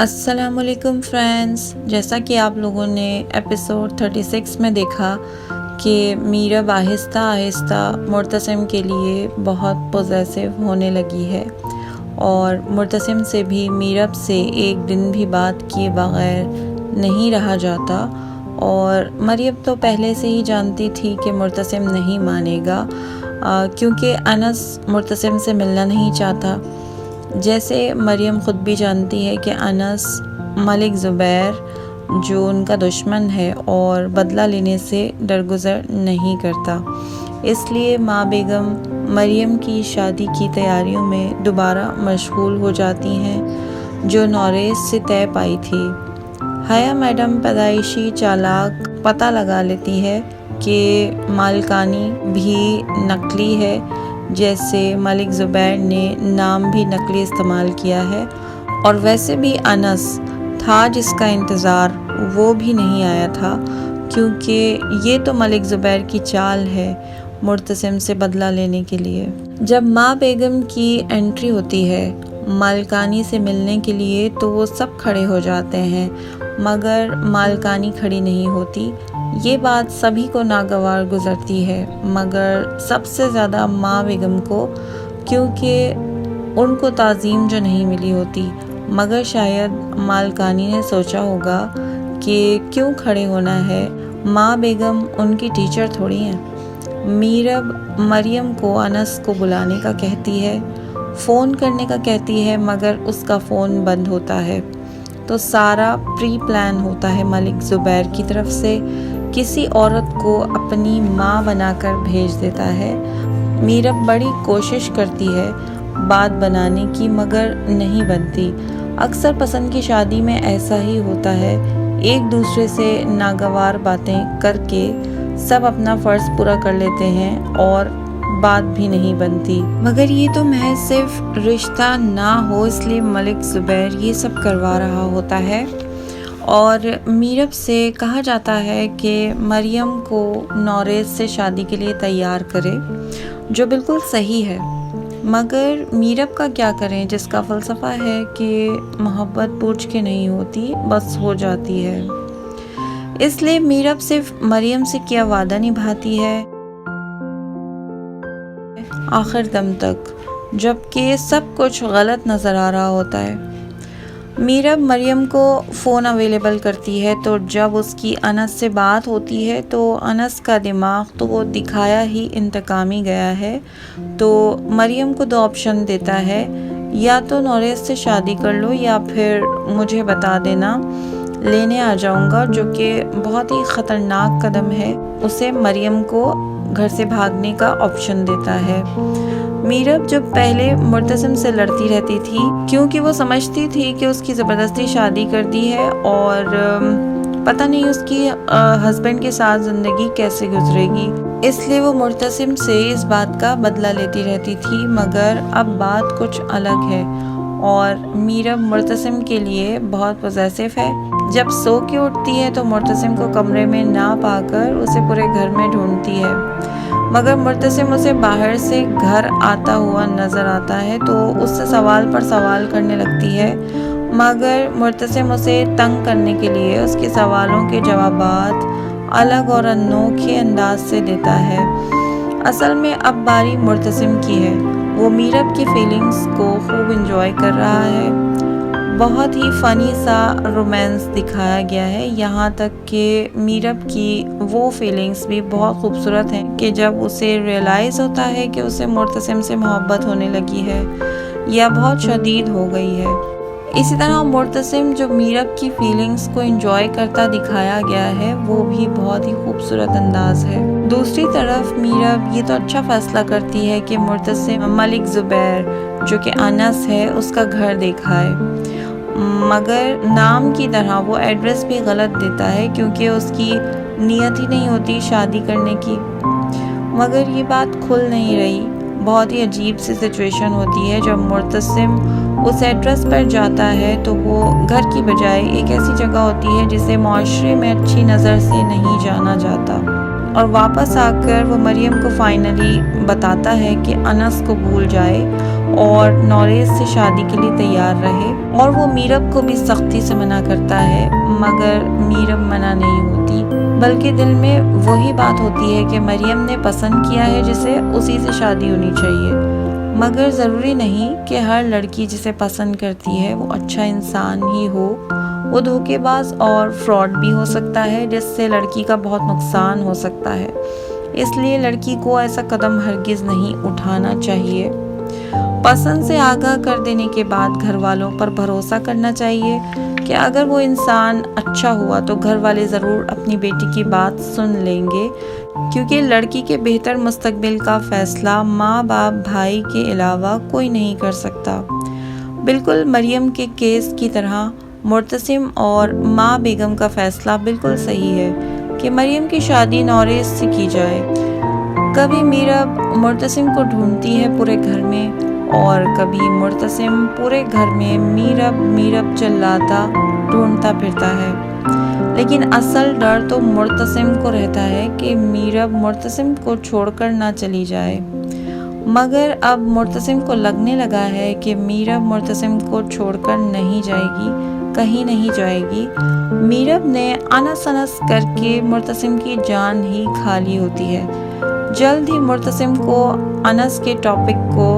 السلام علیکم فرینڈس، جیسا کہ آپ لوگوں نے ایپیسوڈ 36 میں دیکھا کہ میرب آہستہ آہستہ مرتسم کے لیے بہت پوزیسیو ہونے لگی ہے اور مرتسم سے بھی میرب سے ایک دن بھی بات کیے بغیر نہیں رہا جاتا۔ اور مریم تو پہلے سے ہی جانتی تھی کہ مرتسم نہیں مانے گا کیونکہ انس مرتسم سے ملنا نہیں چاہتا۔ جیسے مریم خود بھی جانتی ہے کہ انس ملک زبیر جو ان کا دشمن ہے اور بدلہ لینے سے درگزر نہیں کرتا، اس لیے ماں بیگم مریم کی شادی کی تیاریوں میں دوبارہ مشغول ہو جاتی ہیں جو نوریز سے طے پائی تھی۔ حیا میڈم پیدائشی چالاک پتہ لگا لیتی ہے کہ مالکانی بھی نقلی ہے، جیسے ملک زبیر نے نام بھی نقلی استعمال کیا ہے، اور ویسے بھی انس تھا جس کا انتظار وہ بھی نہیں آیا تھا، کیونکہ یہ تو ملک زبیر کی چال ہے مرتسم سے بدلہ لینے کے لیے۔ جب ماں بیگم کی انٹری ہوتی ہے مالکانی سے ملنے کے لیے تو وہ سب کھڑے ہو جاتے ہیں، مگر مالکانی کھڑی نہیں ہوتی۔ یہ بات سبھی کو ناگوار گزرتی ہے، مگر سب سے زیادہ ماں بیگم کو، کیونکہ ان کو تعظیم جو نہیں ملی ہوتی۔ مگر شاید مالکانی نے سوچا ہوگا کہ کیوں کھڑے ہونا ہے، ماں بیگم ان کی ٹیچر تھوڑی ہیں۔ میرب مریم کو انس کو بلانے کا کہتی ہے، فون کرنے کا کہتی ہے، مگر اس کا فون بند ہوتا ہے۔ تو سارا پری پلان ہوتا ہے ملک زبیر کی طرف سے، کسی عورت کو اپنی ماں بنا کر بھیج دیتا ہے۔ میرب بڑی کوشش کرتی ہے بات بنانے کی، مگر نہیں بنتی۔ اکثر پسند کی شادی میں ایسا ہی ہوتا ہے، ایک دوسرے سے ناگوار باتیں کر کے سب اپنا فرض پورا کر لیتے ہیں اور بات بھی نہیں بنتی۔ مگر یہ تو محض صرف رشتہ نہ ہو اس لیے ملک زبیر یہ سب کروا رہا ہوتا ہے، اور میرب سے کہا جاتا ہے کہ مریم کو نوریز سے شادی کے لیے تیار کرے، جو بالکل صحیح ہے۔ مگر میرب کا کیا کریں جس کا فلسفہ ہے کہ محبت پوچھ کے نہیں ہوتی، بس ہو جاتی ہے۔ اس لیے میرب صرف مریم سے کیا وعدہ نبھاتی ہے آخر دم تک، جبکہ سب کچھ غلط نظر آ رہا ہوتا ہے۔ میرب مریم کو فون اویلیبل کرتی ہے، تو جب اس کی انس سے بات ہوتی ہے تو انس کا دماغ تو وہ دکھایا ہی انتقامی گیا ہے، تو مریم کو 2 آپشن دیتا ہے، یا تو نوریز سے شادی کر لو یا پھر مجھے بتا دینا، لینے آ جاؤں گا، جو کہ بہت ہی خطرناک قدم ہے۔ اسے مریم کو گھر سے بھاگنے کا آپشن دیتا ہے۔ میرب جو پہلے مرتسم سے لڑتی رہتی تھی کیونکہ وہ سمجھتی تھی کہ اس کی زبردستی شادی کر دی ہے اور پتہ نہیں اس کی ہسبینڈ کے ساتھ زندگی کیسے گزرے گی، اس لیے وہ مرتسم سے اس بات کا بدلہ لیتی رہتی تھی۔ مگر اب بات کچھ الگ ہے اور میرب مرتسم کے لیے بہت پوزیسیو ہے۔ جب سو کے اٹھتی ہے تو مرتسم کو کمرے میں نہ پا کر اسے پورے گھر میں ڈھونڈتی ہے، مگر مرتسم اسے باہر سے گھر آتا ہوا نظر آتا ہے تو اس سے سوال پر سوال کرنے لگتی ہے، مگر مرتسم اسے تنگ کرنے کے لیے اس کے سوالوں کے جوابات الگ اور انوکھے انداز سے دیتا ہے۔ اصل میں اب باری مرتسم کی ہے، وہ میرب کی فیلنگز کو خوب انجوائے کر رہا ہے۔ بہت ہی فنی سا رومانس دکھایا گیا ہے، یہاں تک کہ میرب کی وہ فیلنگز بھی بہت خوبصورت ہیں کہ جب اسے ریئلائز ہوتا ہے کہ اسے مرتسم سے محبت ہونے لگی ہے یا بہت شدید ہو گئی ہے۔ اسی طرح مرتسم جو میرب کی فیلنگز کو انجوائے کرتا دکھایا گیا ہے، وہ بھی بہت ہی خوبصورت انداز ہے۔ دوسری طرف میرب یہ تو اچھا فیصلہ کرتی ہے کہ مرتسم ملک زبیر جو کہ انس ہے اس کا گھر دیکھائے، مگر نام کی طرح وہ ایڈریس بھی غلط دیتا ہے کیونکہ اس کی نیت ہی نہیں ہوتی شادی کرنے کی۔ مگر یہ بات کھل نہیں رہی، بہت ہی عجیب سی سچویشن ہوتی ہے جب مرتسم اس ایڈریس پر جاتا ہے تو وہ گھر کی بجائے ایک ایسی جگہ ہوتی ہے جسے معاشرے میں اچھی نظر سے نہیں جانا جاتا۔ اور واپس آ کر وہ مریم کو فائنلی بتاتا ہے کہ انس کو بھول جائے اور نوریز سے شادی کے لیے تیار رہے، اور وہ میرب کو بھی سختی سے منع کرتا ہے، مگر میرب منع نہیں ہوتی، بلکہ دل میں وہی بات ہوتی ہے کہ مریم نے پسند کیا ہے جسے اسی سے شادی ہونی چاہیے، مگر ضروری نہیں کہ ہر لڑکی جسے پسند کرتی ہے وہ اچھا انسان ہی ہو، وہ دھوکے باز اور فراڈ بھی ہو سکتا ہے جس سے لڑکی کا بہت نقصان ہو سکتا ہے، اس لیے لڑکی کو ایسا قدم ہرگز نہیں اٹھانا چاہیے۔ پسند سے آگاہ کر دینے کے بعد گھر والوں پر بھروسہ کرنا چاہیے کہ اگر وہ انسان اچھا ہوا تو گھر والے ضرور اپنی بیٹی کی بات سن لیں گے، کیونکہ لڑکی کے بہتر مستقبل کا فیصلہ ماں باپ بھائی کے علاوہ کوئی نہیں کر سکتا۔ بالکل مریم کے کیس کی طرح مرتسم اور ماں بیگم کا فیصلہ بالکل صحیح ہے کہ مریم کی شادی نوریز سے کی جائے۔ کبھی میرب مرتسم کو ڈھونڈتی ہے پورے گھر میں، اور کبھی مرتسم پورے گھر میں میرب چلاتا ڈھونڈتا پھرتا ہے، لیکن اصل ڈر تو مرتسم کو رہتا ہے کہ میرب مرتسم کو چھوڑ کر نہ چلی جائے، مگر اب مرتسم کو لگنے لگا ہے کہ میرب مرتسم کو چھوڑ کر نہیں جائے گی، کہیں نہیں جائے گی۔ میرب نے انس کر کے مرتسم کی جان ہی کھا لی ہوتی ہے۔ جلد ہی مرتسم کو انس کے ٹاپک کو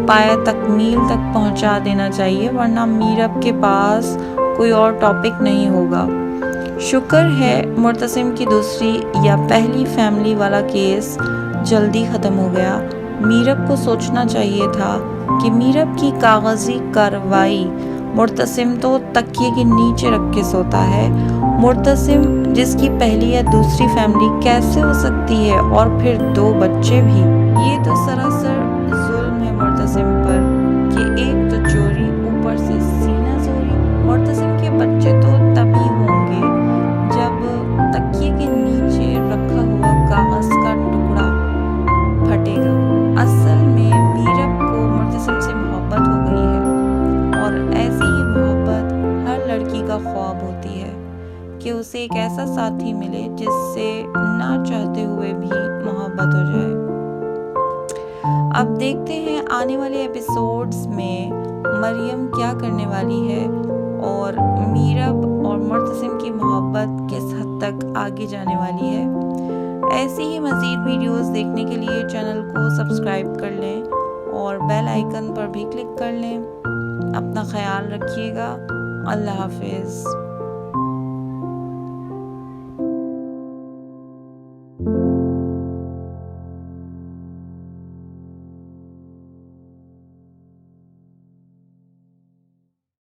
پایہ تکمیل تک پہنچا دینا چاہیے، ورنہ میرب کے پاس کوئی اور ٹاپک نہیں ہوگا۔ شکر ہے مرتسم کی دوسری یا پہلی فیملی والا کیس جلدی ختم ہو گیا۔ میرب کو سوچنا چاہیے تھا کہ میرب کی کاغذی کارروائی، مرتسم تو تکیے کے نیچے رکھ کے سوتا ہے، مرتسم جس کی پہلی یا دوسری فیملی کیسے ہو سکتی ہے، اور پھر 2 بچے بھی؟ یہ تو سراسر ظلم ہے مرتسم پر کہ ایک تو چوری، اوپر سے سینہ زوری۔ مرتسم کے بچے تو تبھی ہوں گے جب تکیے کے نیچے رکھا ہوا کاغذ کا ٹکڑا پھٹے گا۔ اصل میں میرب کو مرتسم سے محبت ہو گئی ہے، اور ایسی ہی محبت ہر لڑکی کا خواب ہوتی ہے کہ اسے ایک ایسا ساتھی ملے جس سے نہ چاہتے ہوئے بھی محبت ہو جائے۔ اب دیکھتے ہیں آنے والے ایپیسوڈز میں مریم کیا کرنے والی ہے، اور میرب اور مرتسم کی محبت کس حد تک آگے جانے والی ہے۔ ایسی ہی مزید ویڈیوز دیکھنے کے لیے چینل کو سبسکرائب کر لیں اور بیل آئیکن پر بھی کلک کر لیں۔ اپنا خیال رکھیے گا۔ اللہ حافظ۔